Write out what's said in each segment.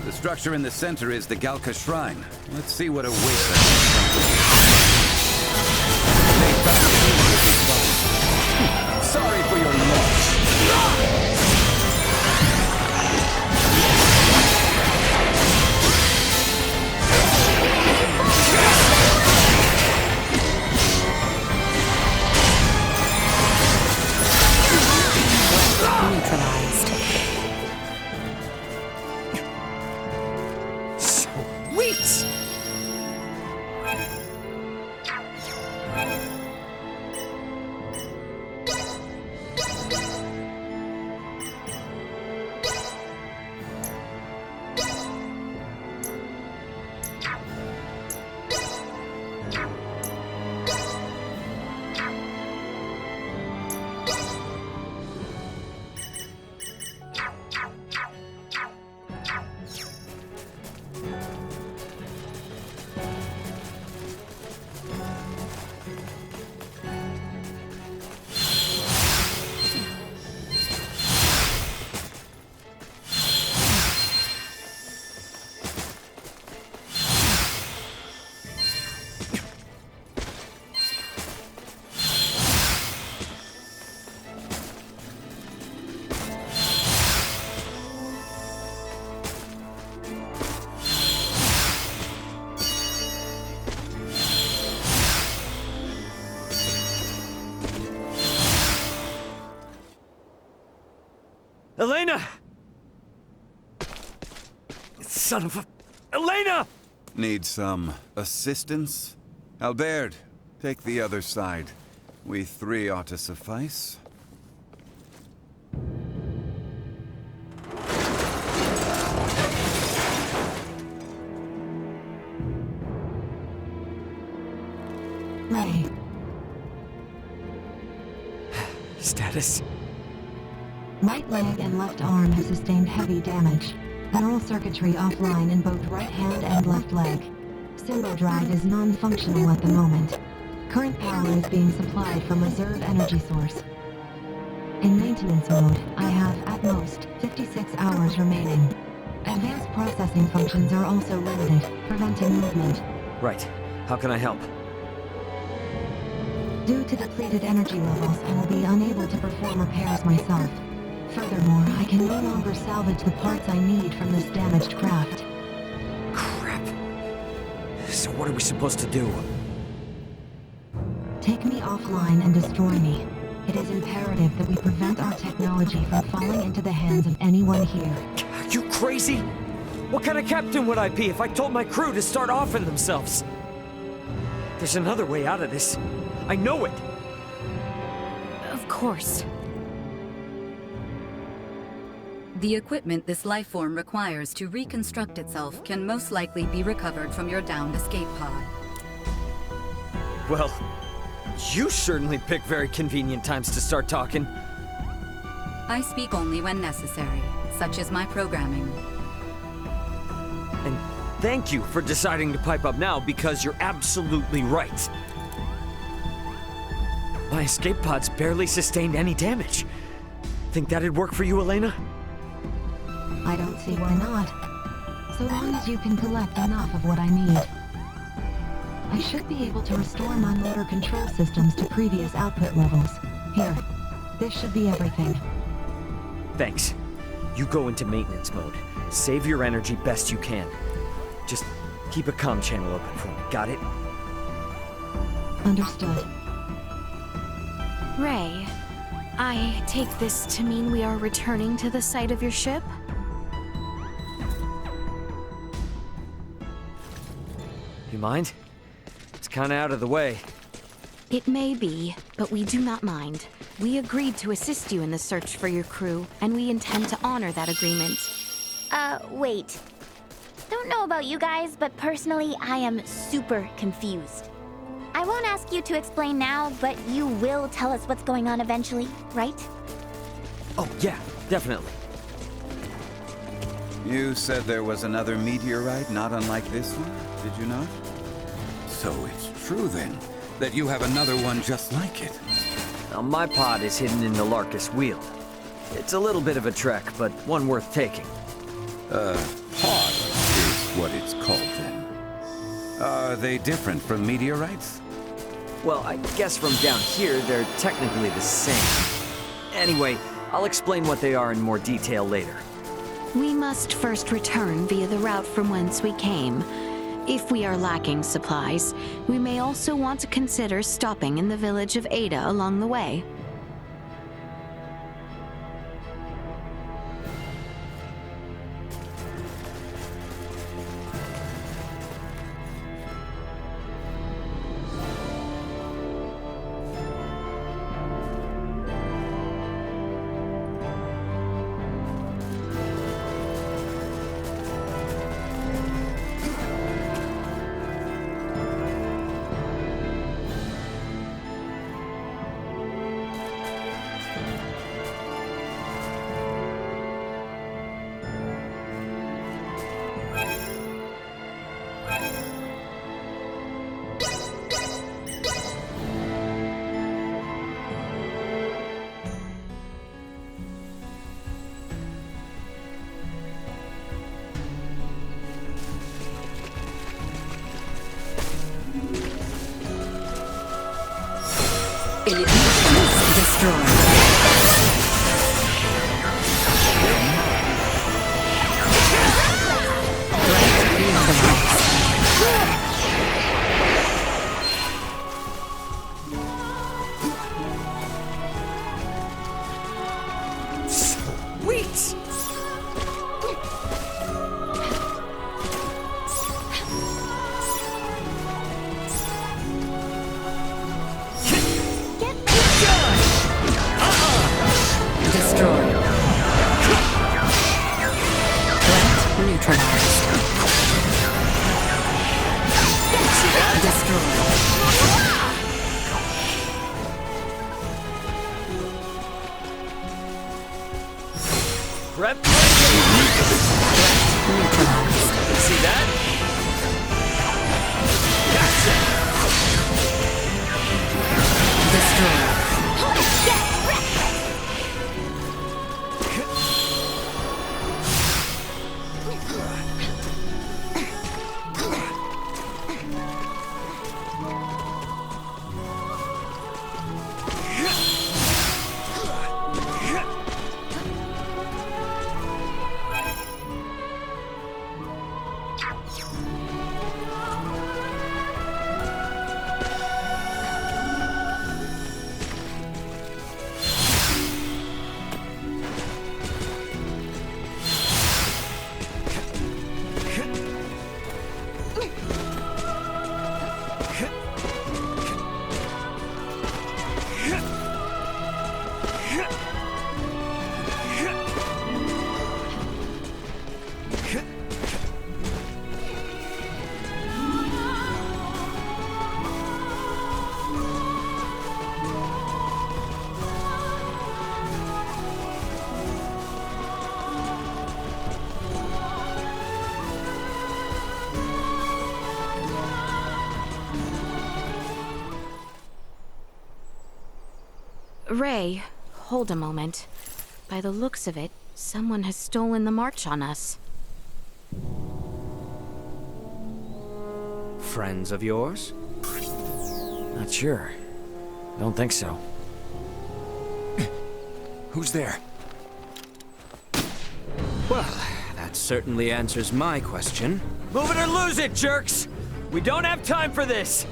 The structure in the center is the Galka Shrine. Let's see what awaits us. Sorry for your loss. Neutralized. Sweet! Elena! Son of a... Elena! Need some assistance? Albert, take the other side. We three ought to suffice. Ray. Status? Right leg and left arm have sustained heavy damage. Neural circuitry offline in both right hand and left leg. Symbo drive is non-functional at the moment. Current power is being supplied from reserve energy source. In maintenance mode, I have, at most, 56 hours remaining. Advanced processing functions are also limited, preventing movement. Right. How can I help? Due to depleted energy levels, I will be unable to perform repairs myself. Furthermore, I can no longer salvage the parts I need from this damaged craft. Crap. So what are we supposed to do? Take me offline and destroy me. It is imperative that we prevent our technology from falling into the hands of anyone here. Are you crazy? What kind of captain would I be if I told my crew to start offing themselves? There's another way out of this. I know it. Of course. The equipment this life form requires to reconstruct itself can most likely be recovered from your downed escape pod. Well, you certainly pick very convenient times to start talking. I speak only when necessary, such as my programming. And thank you for deciding to pipe up now, because you're absolutely right. My escape pods barely sustained any damage. Think that'd work for you, Elena? I don't see why not. So long as you can collect enough of what I need. I should be able to restore my motor control systems to previous output levels. Here, this should be everything. Thanks. You go into maintenance mode. Save your energy best you can. Just keep a comm channel open for me, got it? Understood. Ray, I take this to mean we are returning to the site of your ship? You mind? It's kinda out of the way. It may be, but we do not mind. We agreed to assist you in the search for your crew, and we intend to honor that agreement. Wait. Don't know about you guys, but personally, I am super confused. I won't ask you to explain now, but you will tell us what's going on eventually, right? Oh, yeah, definitely. You said there was another meteorite not unlike this one, did you not? So it's true then, that you have another one just like it. Now, my pod is hidden in the Larkus Wheel. It's a little bit of a trek, but one worth taking. Pod is what it's called then. Are they different from meteorites? Well, I guess from down here, they're technically the same. Anyway, I'll explain what they are in more detail later. We must first return via the route from whence we came. If we are lacking supplies, we may also want to consider stopping in the village of Ada along the way. Ray, hold a moment. By the looks of it, someone has stolen the march on us. Friends of yours? Not sure. Don't think so. Who's there? Well, that certainly answers my question. Move it or lose it, jerks! We don't have time for this!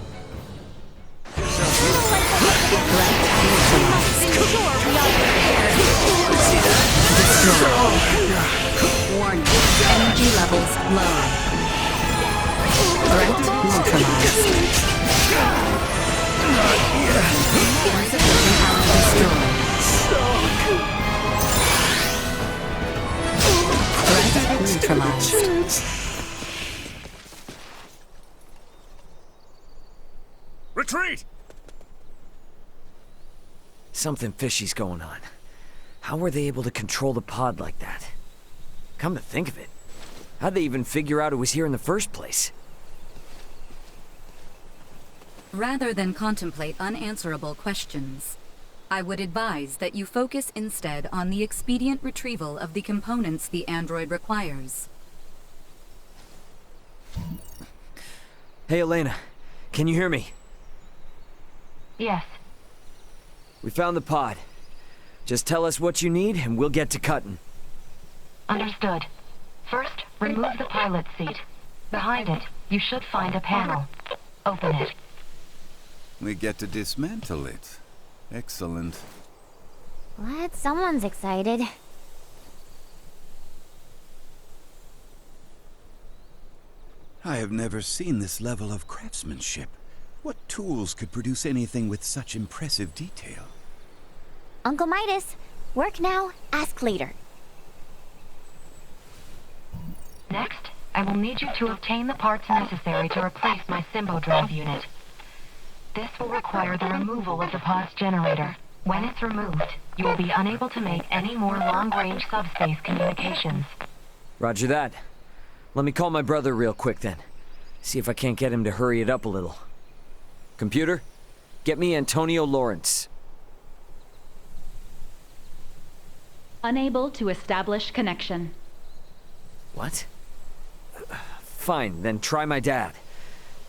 Warning. Energy levels low. Threat neutralized. Insufficient power destroyed. Threat neutralized. Retreat! Something fishy's going on. How were they able to control the pod like that? Come to think of it, how'd they even figure out it was here in the first place? Rather than contemplate unanswerable questions, I would advise that you focus instead on the expedient retrieval of the components the android requires. Hey, Elena. Can you hear me? Yes. We found the pod. Just tell us what you need and we'll get to cutting. Understood. First, remove the pilot seat. Behind it, you should find a panel. Open it. We get to dismantle it. Excellent. What? Someone's excited. I have never seen this level of craftsmanship. What tools could produce anything with such impressive detail? Uncle Midas, work now, ask later. Next, I will need you to obtain the parts necessary to replace my Symbo drive unit. This will require the removal of the pod's generator. When it's removed, you will be unable to make any more long-range subspace communications. Roger that. Let me call my brother real quick then. See if I can't get him to hurry it up a little. Computer, get me Antonio Lawrence. Unable to establish connection. What? Fine, then try my dad.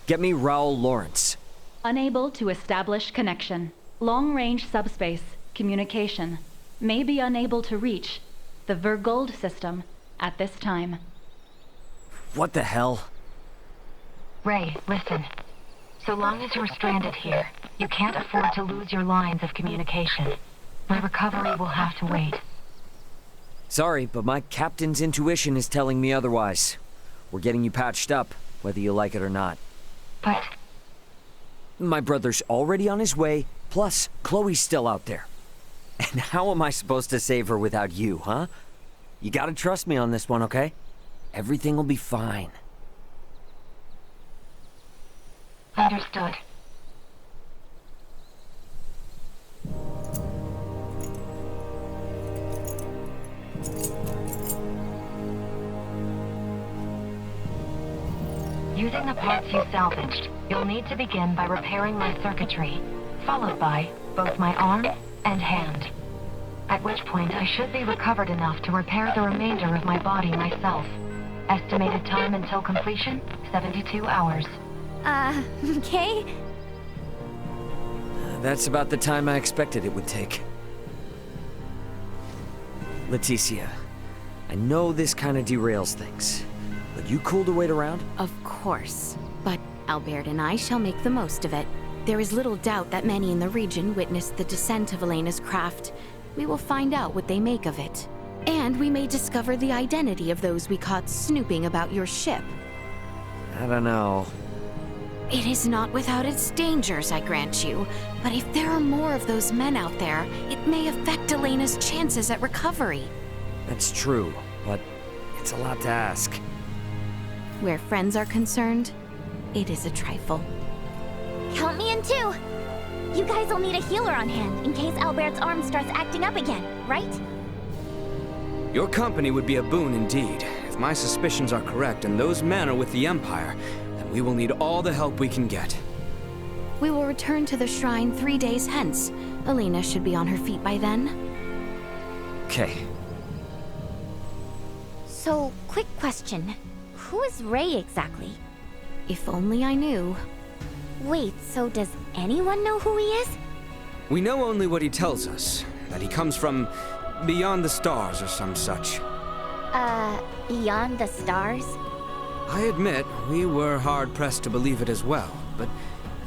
Get me Raul Lawrence. Unable to establish connection. Long-range subspace communication. May be unable to reach the Vergold system at this time. What the hell? Ray, listen. So long as you're stranded here, you can't afford to lose your lines of communication. My recovery will have to wait. Sorry, but my captain's intuition is telling me otherwise. We're getting you patched up, whether you like it or not. But My brother's already on his way, plus Chloe's still out there. And how am I supposed to save her without you, huh? You gotta trust me on this one, okay? Everything will be fine. understood. Using the parts you salvaged, you'll need to begin by repairing my circuitry, followed by both my arm and hand. At which point I should be recovered enough to repair the remainder of my body myself. Estimated time until completion, 72 hours. Okay. That's about the time I expected it would take. Leticia, I know this kind of derails things, but you cool to wait around? Of course. But Albert and I shall make the most of it. There is little doubt that many in the region witnessed the descent of Elena's craft. We will find out what they make of it. And we may discover the identity of those we caught snooping about your ship. I don't know. It is not without its dangers, I grant you. But if there are more of those men out there, it may affect Elena's chances at recovery. That's true, but it's a lot to ask. Where friends are concerned, it is a trifle. Count me in too. You guys will need a healer on hand in case Albert's arm starts acting up again, right? Your company would be a boon indeed. If my suspicions are correct and those men are with the Empire, then we will need all the help we can get. We will return to the shrine 3 days hence. Elena should be on her feet by then. Okay. So, quick question. Who is Ray exactly? If only I knew. Wait, so does anyone know who he is? We know only what he tells us, that he comes from beyond the stars or some such. Beyond the stars? I admit, we were hard-pressed to believe it as well, but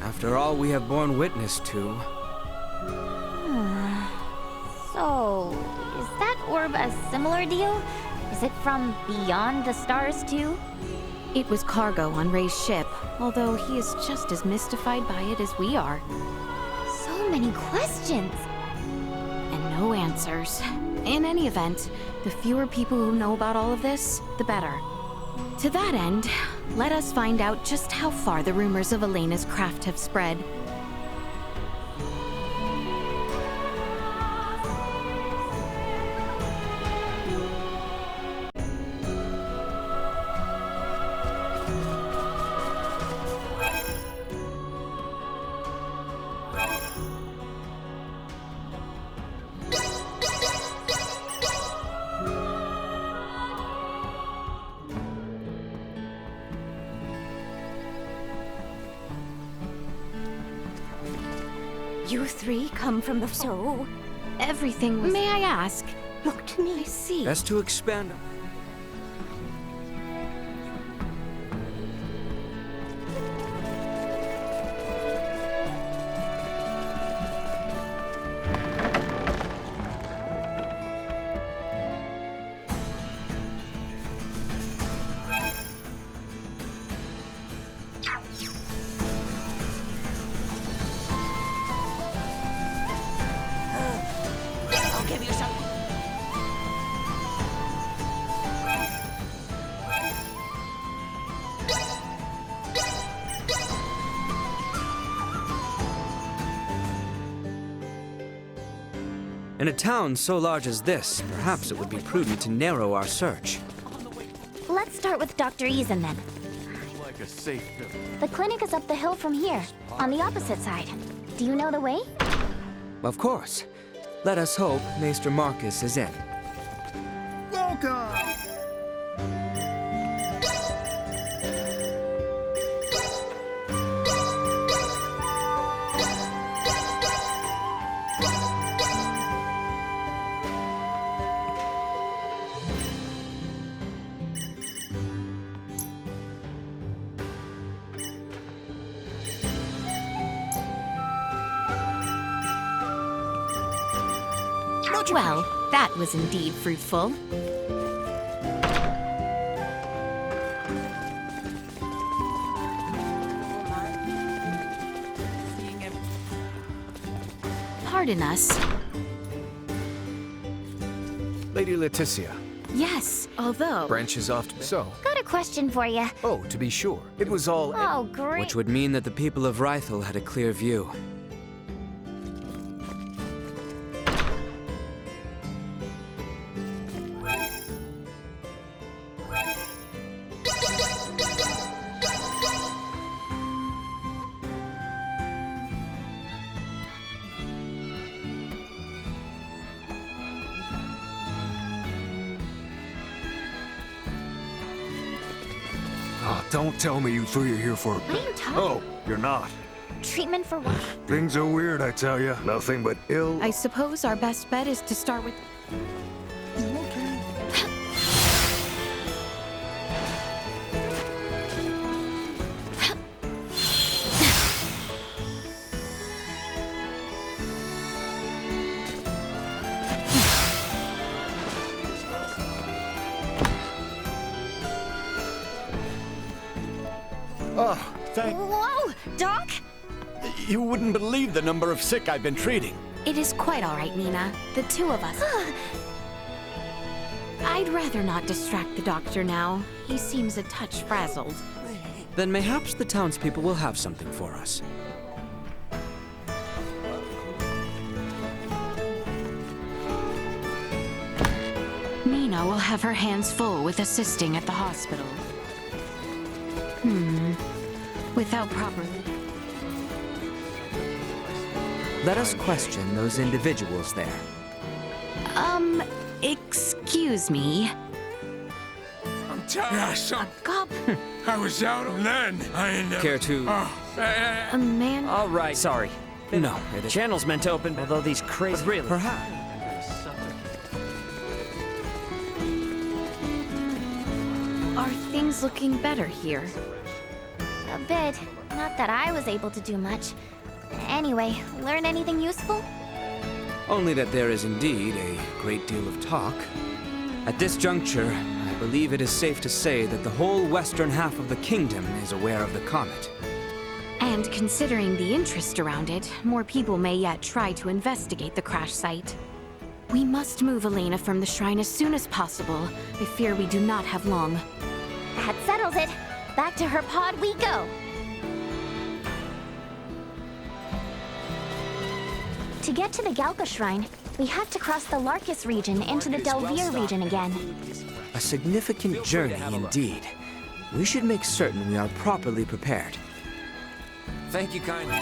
after all we have borne witness to... So, is that orb a similar deal? Is it from beyond the stars too? It was cargo on Ray's ship, although he is just as mystified by it as we are. So many questions! And no answers. In any event, the fewer people who know about all of this, the better. To that end, let us find out just how far the rumors of Elena's craft have spread. You three come from the... So, everything was... May I ask? Look to me. I see. Best to expand. I'll give you something. In a town so large as this, perhaps it would be prudent to narrow our search. Let's start with Dr. Eason then. Like a safe pill. The clinic is up the hill from here, on the opposite side. Do you know the way? Of course. Let us hope Maester Marcus is in. Welcome! Well, that was indeed fruitful. Pardon us. Lady Leticia, Yes, although... branches off to... So, Got a question for you. oh, to be sure. It was all... Oh, great. Which would mean that the people of Rythel had a clear view. Oh, don't tell me you three are here for... What are you talking? Oh, you're not. Treatment for what? Things are weird, I tell you. Nothing but ill... I suppose our best bet is to start with... Oh, thank... Whoa, Doc? You wouldn't believe the number of sick I've been treating. It is quite all right, Nina. The two of us. I'd rather not distract the doctor now. He seems a touch frazzled. Then mayhaps the townspeople will have something for us. Nina will have her hands full with assisting at the hospital. Without properly... Let us question those individuals there. Excuse me. I'm tired. Yeah, some... Gob... I was out and then I ended up... Care to... A man... All right, sorry. No, it The is... channel's meant to open, although these crazy... Really? Perhaps. Are things looking better here? A bit. Not that I was able to do much. Anyway, learn anything useful? Only that there is indeed a great deal of talk. At this juncture, I believe it is safe to say that the whole western half of the kingdom is aware of the comet. And considering the interest around it, more people may yet try to investigate the crash site. We must move Elena from the shrine as soon as possible. I fear we do not have long. That settles it. Back to her pod we go. To get to the Galka Shrine, we have to cross the Larkus region into the Delvir region again. A significant journey indeed. We should make certain we are properly prepared. Thank you kindly.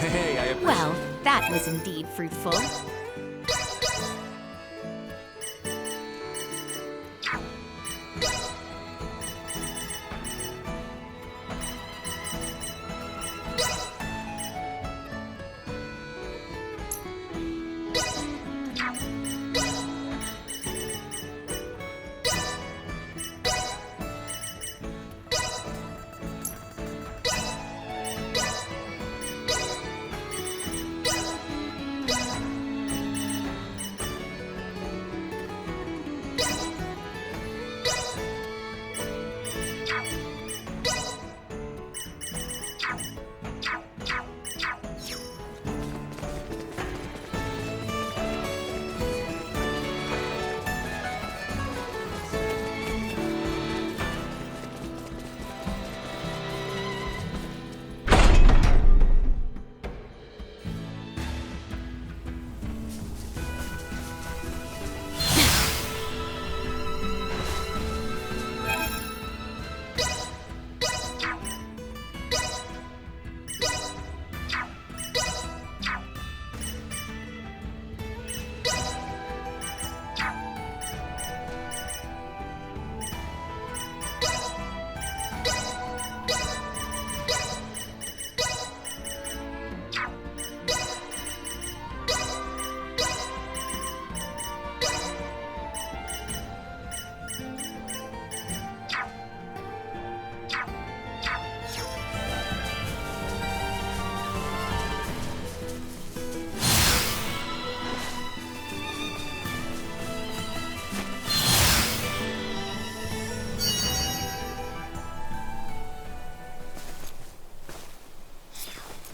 Hey, I appreciate Well, that was indeed fruitful.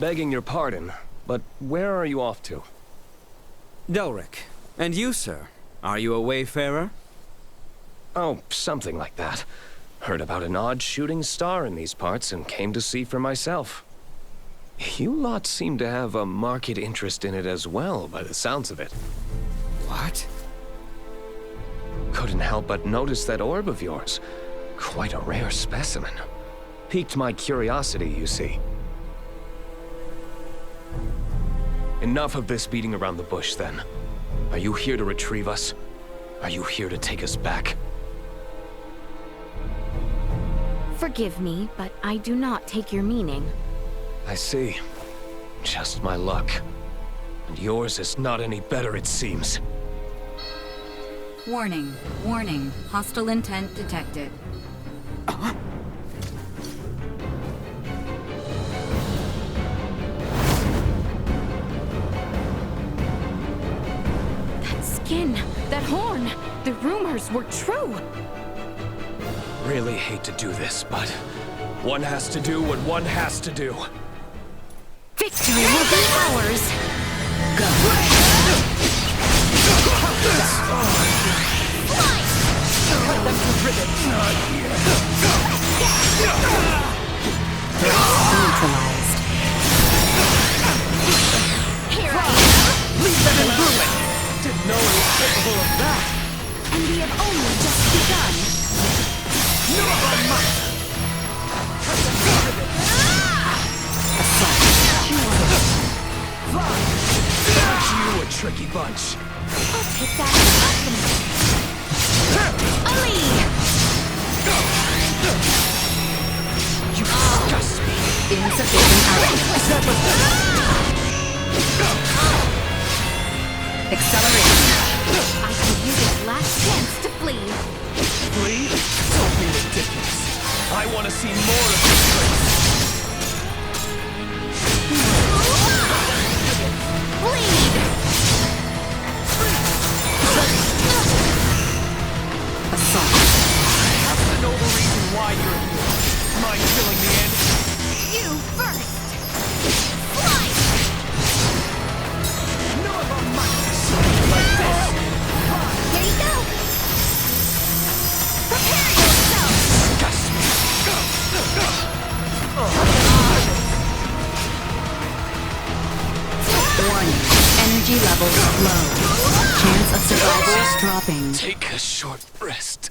Begging your pardon, but where are you off to? Delric. And you, sir? Are you a wayfarer? Oh, something like that. Heard about an odd shooting star in these parts and came to see for myself. You lot seem to have a marked interest in it as well, by the sounds of it. What? Couldn't help but notice that orb of yours. Quite a rare specimen. Piqued my curiosity, you see. Enough of this beating around the bush, then. Are you here to retrieve us? Are you here to take us back? Forgive me, but I do not take your meaning. I see. Just my luck. And yours is not any better, it seems. Warning, warning, hostile intent detected. That skin, that horn, the rumors were true. Really hate to do this, but one has to do what one has to do. Victory will be ours. Go. Cut them to ribbons! Neutralized. Here I Leave them in ruin! Didn't know he was capable of that! And we have only just begun. No one must! Cut them to ribbons! Aren't you a tricky bunch? I'll take that as a compliment. Ali! You disgust me! Insufficient output. Acceleration. I give you this last chance to flee. Flee? Don't be ridiculous. I want to see more of this place. Bleed! Assault. Have to know the reason why you're here. Mind killing the end? You first! Fly! No one must see like this! Here you go! Prepare yourself! Disgust me! Warning. Energy levels low. Chance of survival dropping. Take a short rest.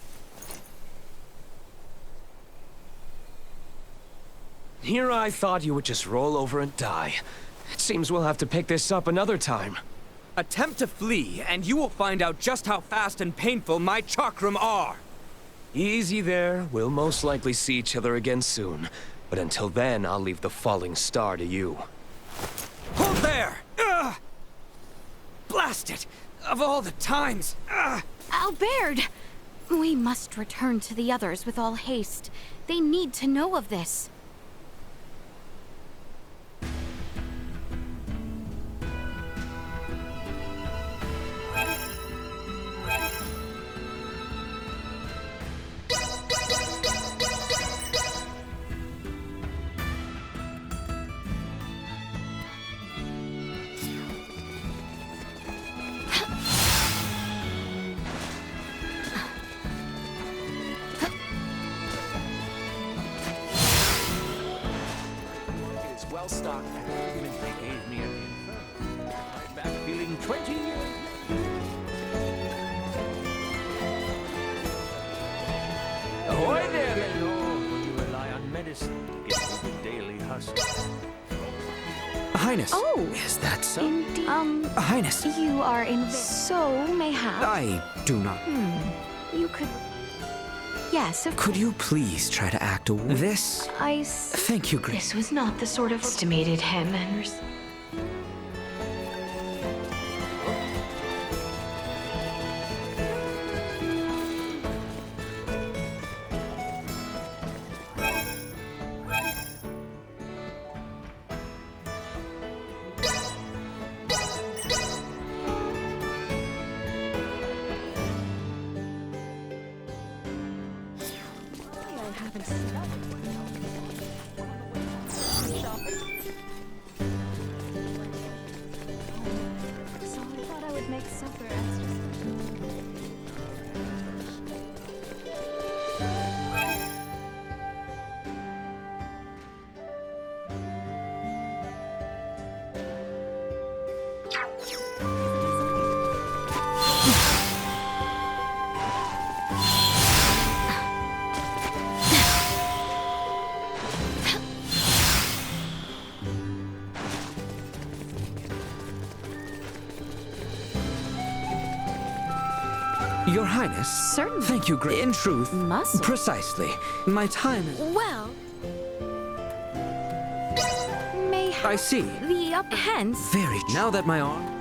Here I thought you would just roll over and die. It seems we'll have to pick this up another time. Attempt to flee, and you will find out just how fast and painful my chakram are. Easy there. We'll most likely see each other again soon. But until then, I'll leave the falling star to you. Hold there! Ugh! Blast it! Of all the times! Ugh! Albert! We must return to the others with all haste. They need to know of this. Stock argument they gave me at the Inferno. I'm back feeling 20 years. Ahoy there, Lenore! When you rely on medicine to get through the daily hustle. Highness. Oh, is that so? Indeed. Highness. You are in. So, mayhap. I do not. You could. Yes, of Could you please try to act away? This? Thank you, Grace. This was not the sort of estimated him and So I thought I would make supper extra. Your Highness. Certainly. Thank you, Grace. In truth. Muscle. Precisely. My time is... Well. Mayhap. I see. The up. Hence. Very. Now that my arm...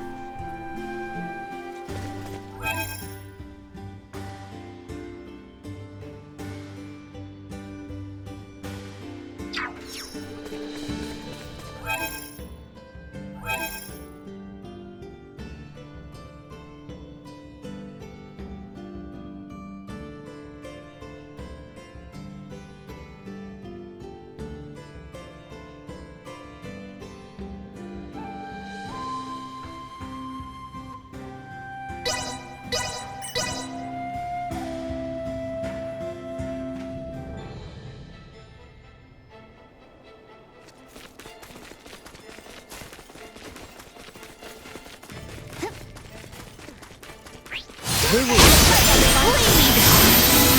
Had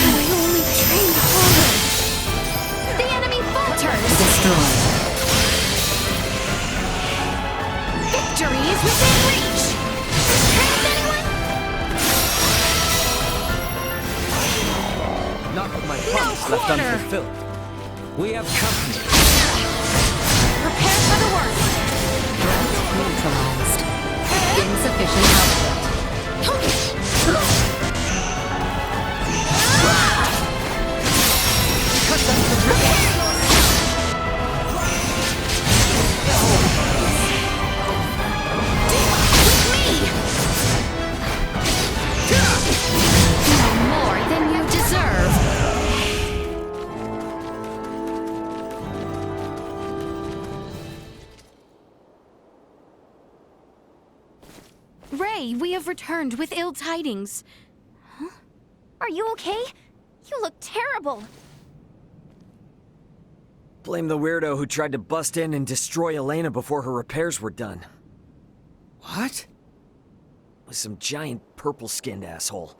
I only trained harder. The enemy falters. Destroyed. Victory is within reach. Trained anyone? Not with my promise left quarter. unfulfilled. We have company. Prepare for the worst. Neutralized. Insufficient output. More than you deserve. Ray, we have returned with ill tidings. Huh? Are you okay? You look terrible. Blame the weirdo who tried to bust in and destroy Elena before her repairs were done. What? Was some giant purple-skinned asshole.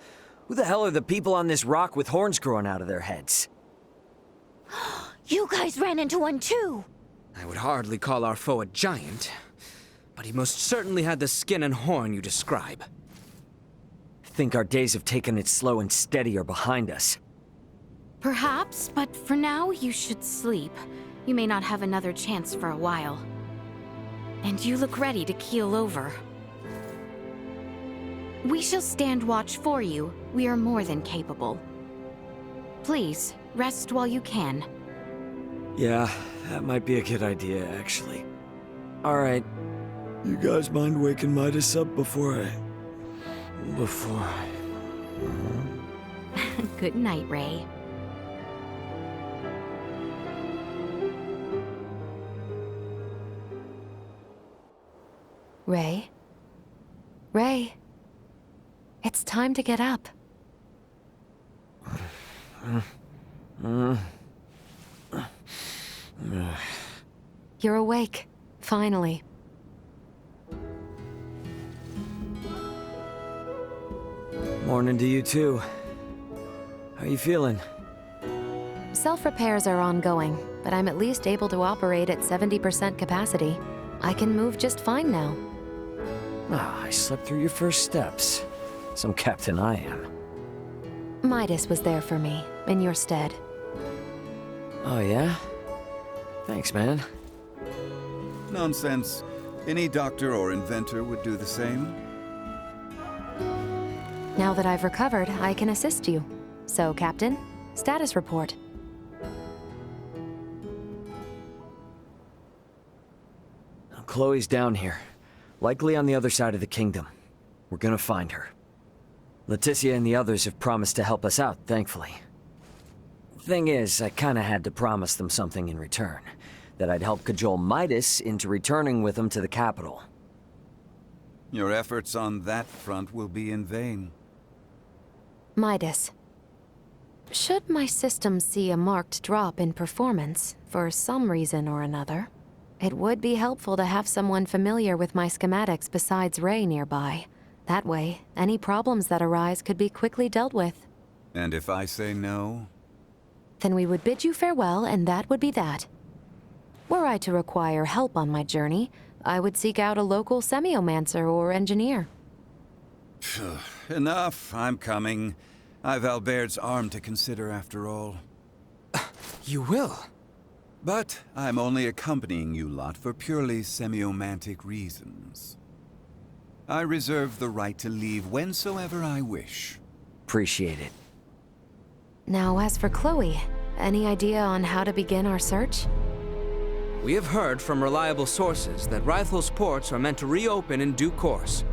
Who the hell are the people on this rock with horns growing out of their heads? You guys ran into one too. I would hardly call our foe a giant. but he most certainly had the skin and horn you describe. Think our days of taking it slow and steady are behind us. Perhaps, but for now, you should sleep. You may not have another chance for a while. And you look ready to keel over. We shall stand watch for you. We are more than capable. Please, rest while you can. Yeah, that might be a good idea, actually. All right. You guys mind waking Midas up before I... Good night, Ray. Ray? Ray? It's time to get up. You're awake, finally. Morning to you too. How you feeling? Self-repairs are ongoing, but I'm at least able to operate at 70% capacity. I can move just fine now. Ah, I slept through your first steps. Some captain I am. Midas was there for me, in your stead. Oh yeah? Thanks, man. Nonsense. Any doctor or inventor would do the same. Now that I've recovered, I can assist you. So, Captain, status report. Chloe's down here. Likely on the other side of the kingdom. We're gonna find her. Leticia and the others have promised to help us out, thankfully. Thing is, I kinda had to promise them something in return. That I'd help cajole Midas into returning with them to the capital. Your efforts on that front will be in vain. Midas. Should my system see a marked drop in performance, for some reason or another, it would be helpful to have someone familiar with my schematics besides Ray nearby. That way, any problems that arise could be quickly dealt with. And if I say no? Then we would bid you farewell, and that would be that. Were I to require help on my journey, I would seek out a local semiomancer or engineer. Enough, I'm coming. I've Albert's arm to consider after all. You will? But I'm only accompanying you lot for purely semiomantic reasons. I reserve the right to leave whensoever I wish. Appreciate it. Now, as for Chloe, any idea on how to begin our search? We have heard from reliable sources that Rythel's ports are meant to reopen in due course.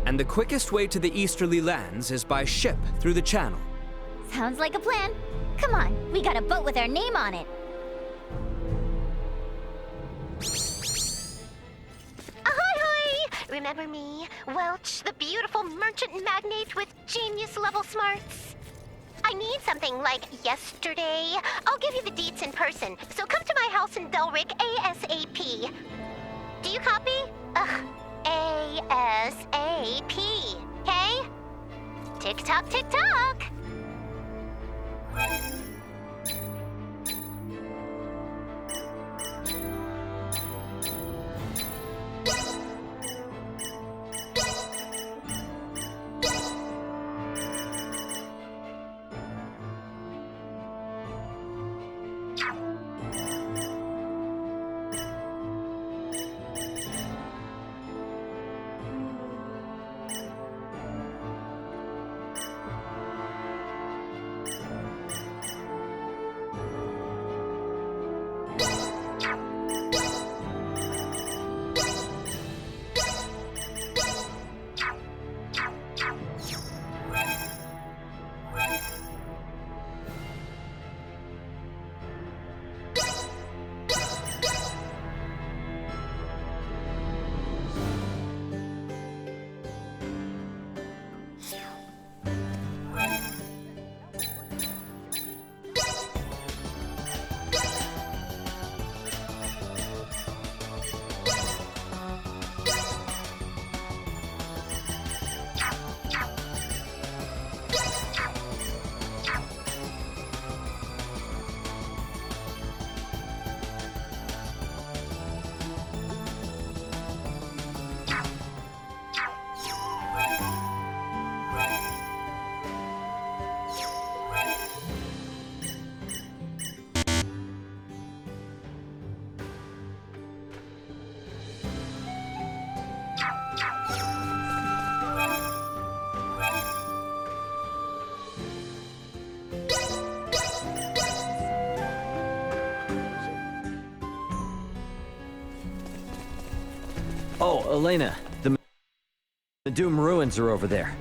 And the quickest way to the easterly lands is by ship through the channel. Sounds like a plan. Come on, we got a boat with our name on it. Ahoy! Remember me, Welch, the beautiful merchant magnate with genius-level smarts? I need something like yesterday. I'll give you the deets in person, so come to my house in Delric ASAP. Do you copy? ASAP, okay? Tick-tock, tick-tock! Elena, the Doom ruins are over there.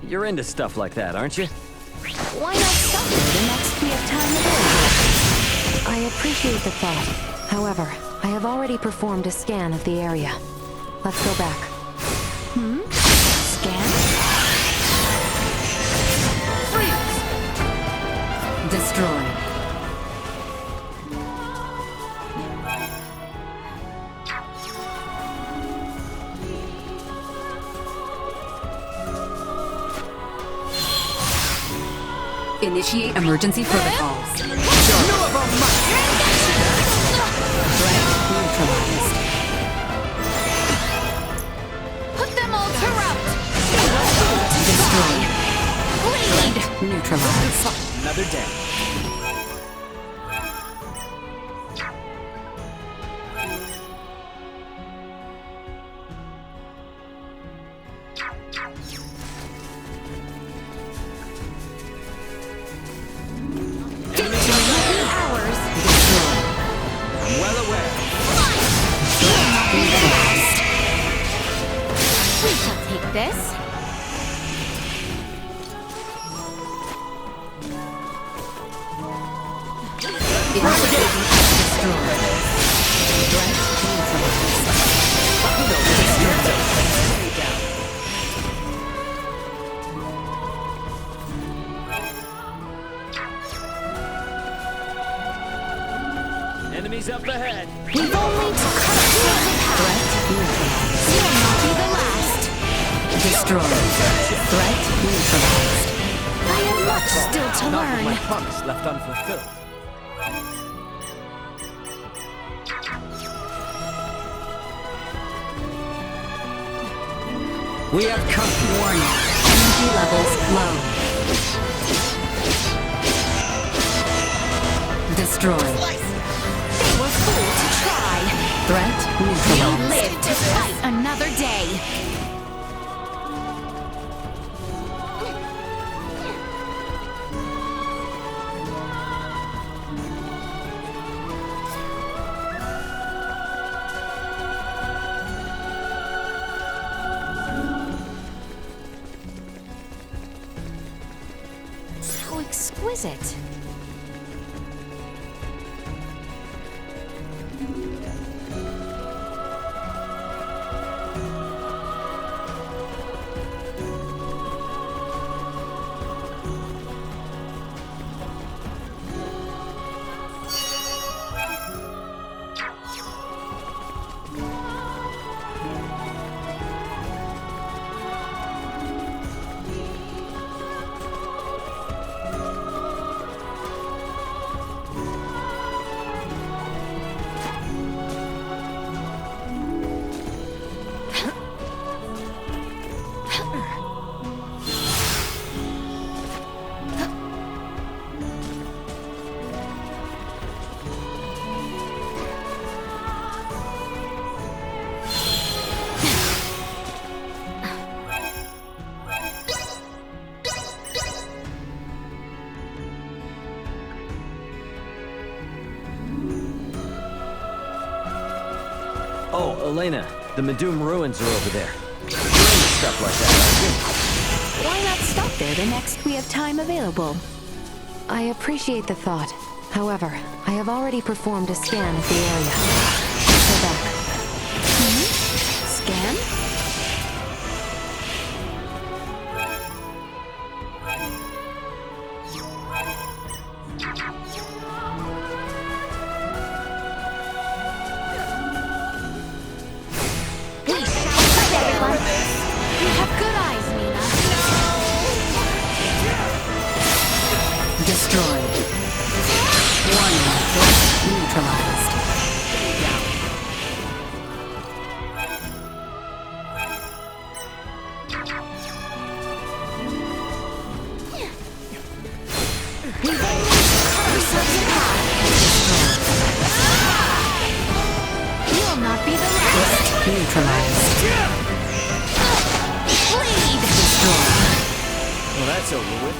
You're into stuff like that, aren't you? Why not stop it the next we have time available? I appreciate the thought. However, I have already performed a scan of the area. Let's go back. Scan? Destroyed. Initiate emergency protocols. Threat neutralized. Put them all to rout! Destroyed. Bleed! Neutralized. Another day. Hours! I'm well aware. We shall take this. Enemies up ahead. We've only to cut threat neutralized. You'll not be the last. Destroyed. Threat neutralized. I have much still to Not with learn. my promise left unfulfilled. We have company. Warning. Energy levels low. Destroyed. They were fools to try. Threat We neutralized. live to fight another day. How exquisite. Oh, Elena, the Medum ruins are over there. You're into stuff like that, aren't Why not stop there the next we have time available? I appreciate the thought. However, I have already performed a scan of the area. Let's go back. Scan? We shall fight, everyone! You have good eyes, Nina. Destroyed. Warning. Threat neutralized. We've only cut ourselves in half. You'll not be the last. Neutralized. Bleed! Destroyed. Well, that's over with.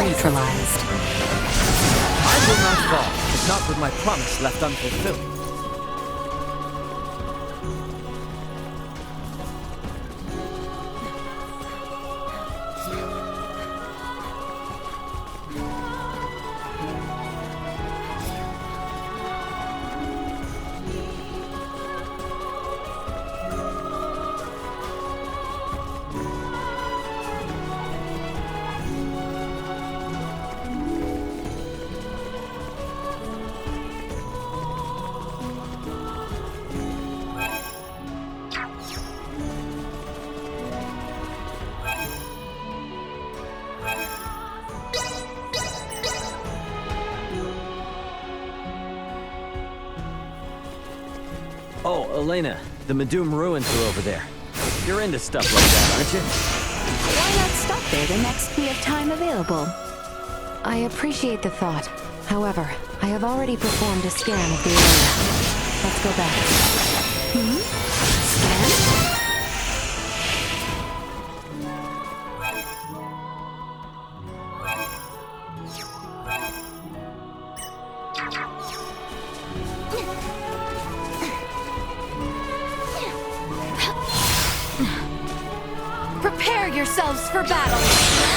neutralized. I will not fall, if not with my promise left unfulfilled. Oh, Elena, the Medum ruins are over there. You're into stuff like that, aren't you? Why not stop there the next we have time available? I appreciate the thought. However, I have already performed a scan of the area. Let's go back. Scan? Prepare yourselves for battle!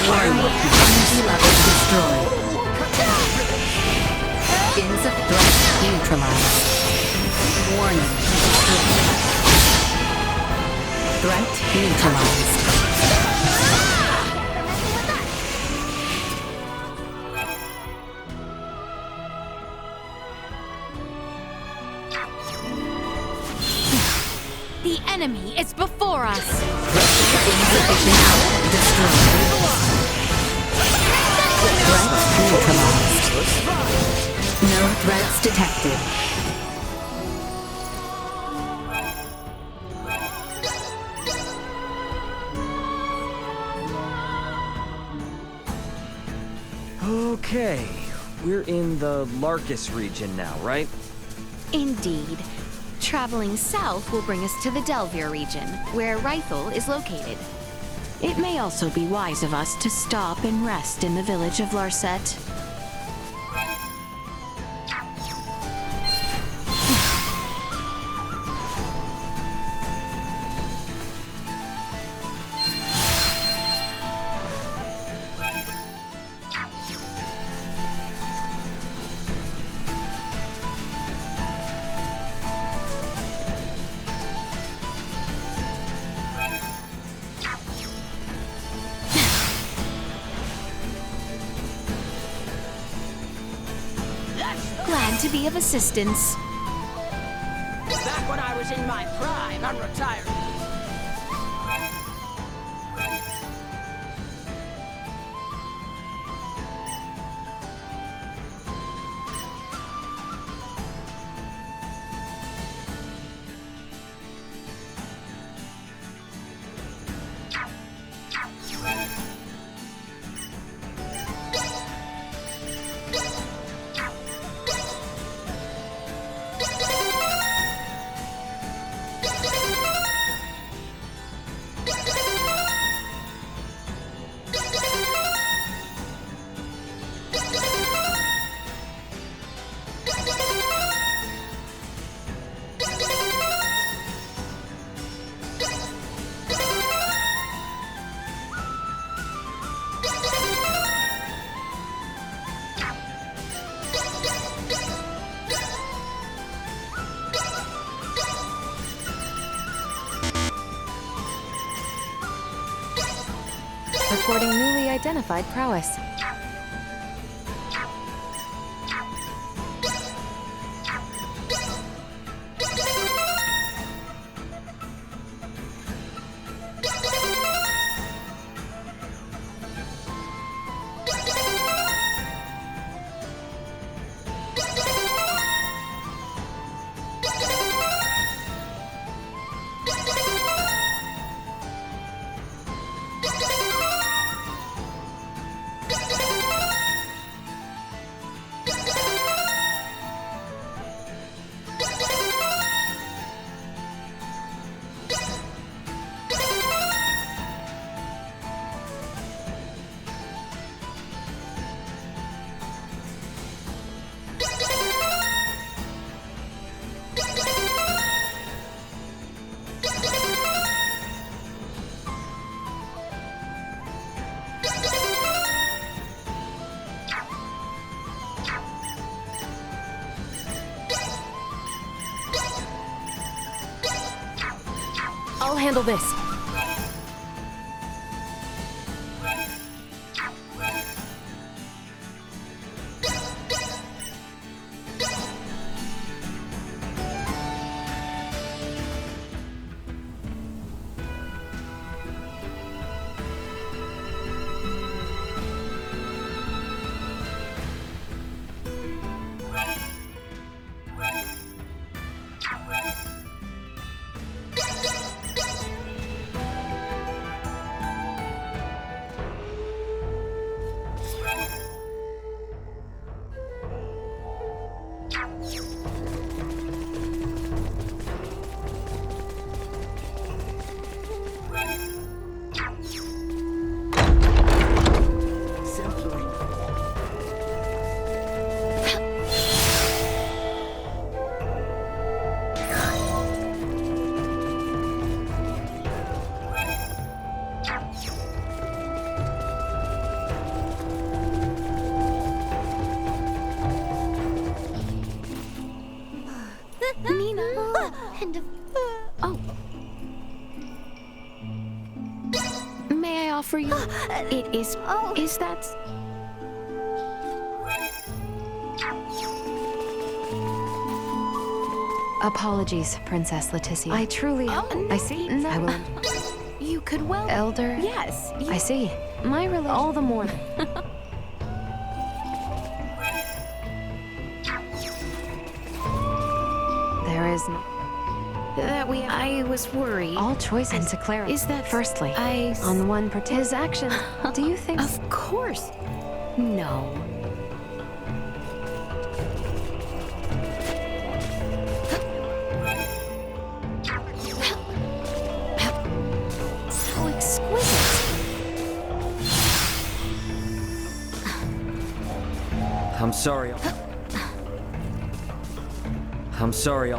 Warning, energy levels destroyed. Skins of threat neutralized. Warning, threat neutralized. The enemy is before us! Insufficient output destroyed. Threat neutralized. No threats detected. Okay, we're in the Larkus region now, right? Indeed. Traveling south will bring us to the Delvir region, where Rythel is located. It may also be wise of us to stop and rest in the village of Larset. Glad to be of assistance. Back when I was in my prime, I'm retired. Reporting newly identified prowess. handle this. Nina. Oh. May I offer you? It is. Is that? Apologies, Princess Leticia. I truly... I see. No. I will... You could well. Elder... Yes. I see. My religion... All the more... There is no... I was worried. All choices... And to clarify... Is that... Firstly, on one his actions, do you think... Of course. No. So exquisite. I'm sorry. I'm sorry,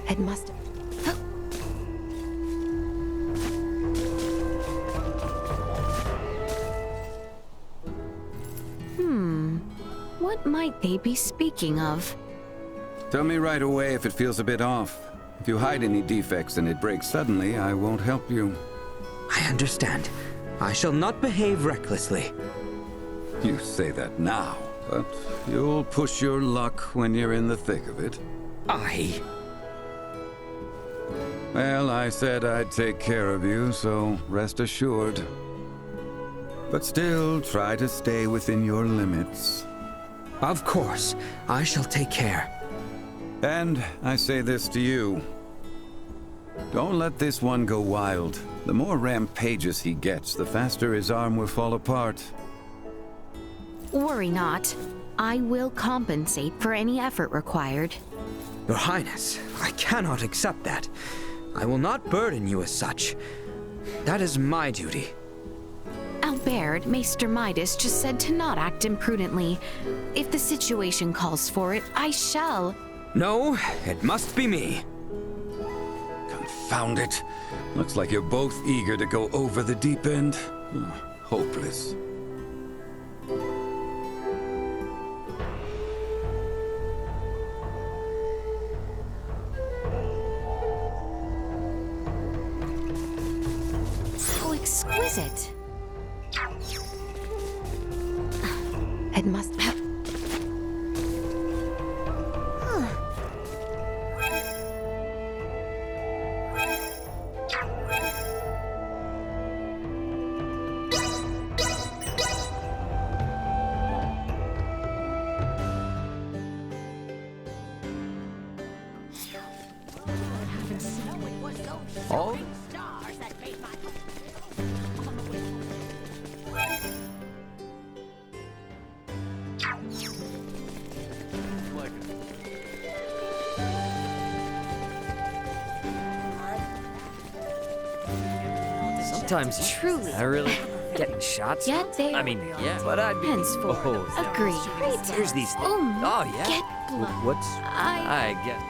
It must... What might they be speaking of? Tell me right away if it feels a bit off. If you hide any defects and it breaks suddenly, I won't help you. I understand. I shall not behave recklessly. You say that now, but you'll push your luck when you're in the thick of it. Well, I said I'd take care of you, so rest assured. But still, try to stay within your limits. Of course. I shall take care. And I say this to you. Don't let this one go wild. The more rampageous he gets, the faster his arm will fall apart. Worry not. I will compensate for any effort required. Your Highness, I cannot accept that. I will not burden you as such. That is my duty. Albert, Maester Midas just said to not act imprudently. If the situation calls for it, I shall. No, it must be me. Confound it. Looks like you're both eager to go over the deep end. Hopeless. So exquisite. It must... Oh? sometimes truly I really getting shots. Yet they I mean, yeah, but I'd be henceforth oh, agree. Here's these. Oh, Yeah. get blood. What's I get?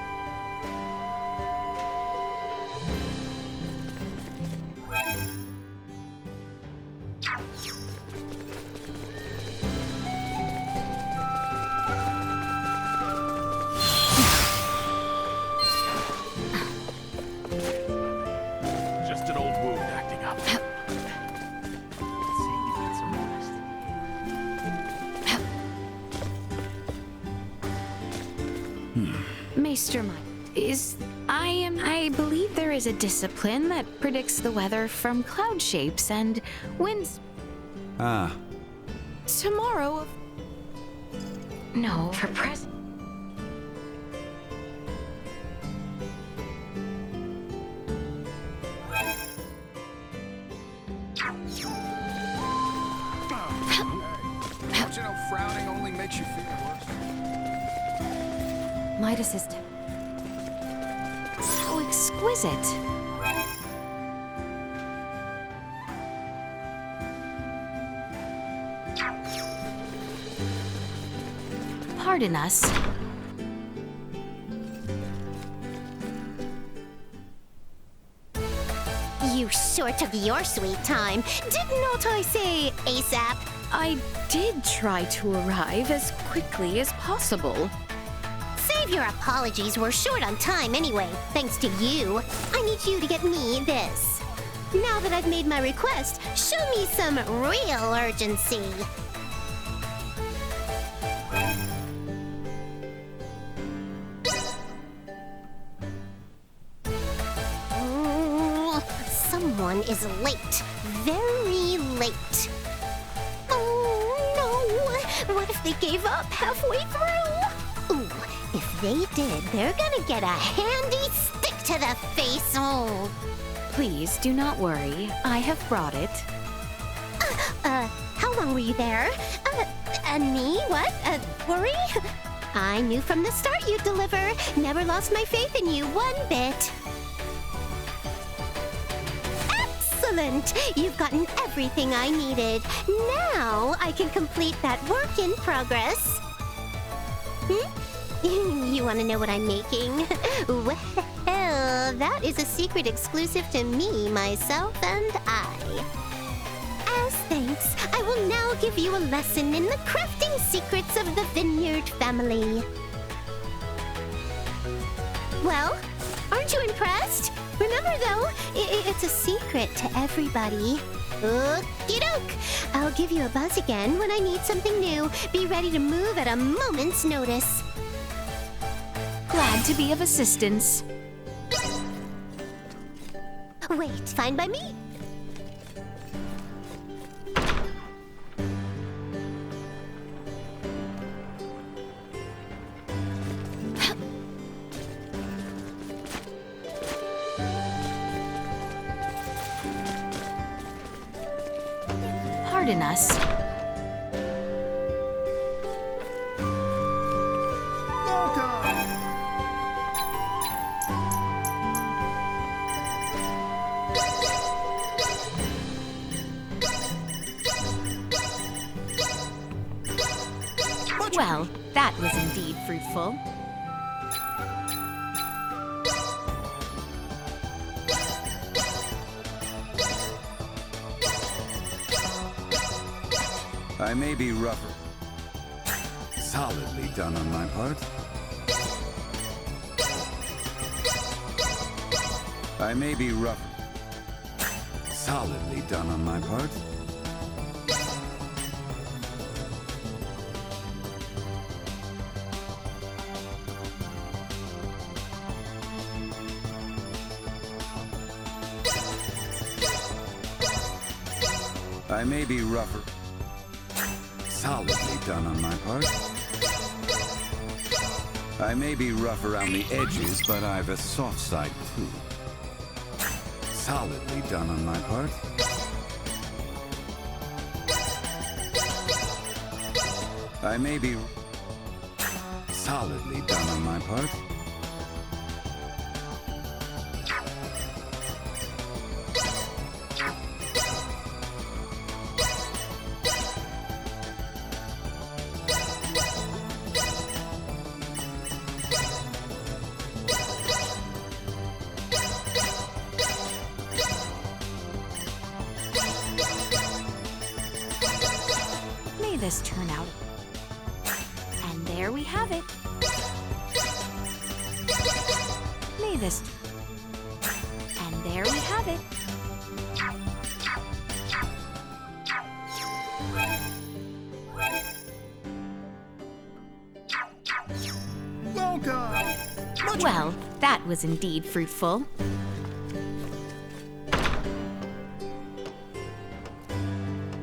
Just an old wound acting up. Maester Mike, I believe there is a discipline that predicts the weather from cloud shapes and winds. Ah, Tomorrow. No, for present. don't you know frowning only makes you feel worse? Midas is... How exquisite. Pardon us. You sure took your sweet time. Did not I say ASAP? I did try to arrive as quickly as possible. Save your apologies, we're short on time anyway. Thanks to you. I need you to get me this. Now that I've made my request, show me some real urgency. Someone is late. Very late. Oh no! What if they gave up halfway through? Ooh, if they did, they're gonna get a handy stick to the face. Oh. Please do not worry. I have brought it. How long were you there? Me? What? Worry? I knew from the start you'd deliver. Never lost my faith in you one bit. Excellent! You've gotten everything I needed. Now I can complete that work in progress. You want to know what I'm making? Well, that is a secret exclusive to me, myself, and I. As thanks, I will now give you a lesson in the crafting secrets of the Vineyard family. Well, aren't you impressed? Remember, though, it's a secret to everybody. Okie doke! I'll give you a buzz again when I need something new. Be ready to move at a moment's notice. Glad to be of assistance. Wait, fine by me. Pardon us. Well, that was indeed fruitful. I may be rougher. Solidly done on my part. I may be rougher. Solidly done on my part. I may be rougher. Solidly done on my part. I may be rough around the edges, but I've a soft side too. Solidly done on my part. I may be solidly done on my part. this turn out? And there we have it. May this... And there we have it. Welcome! Well, that was indeed fruitful.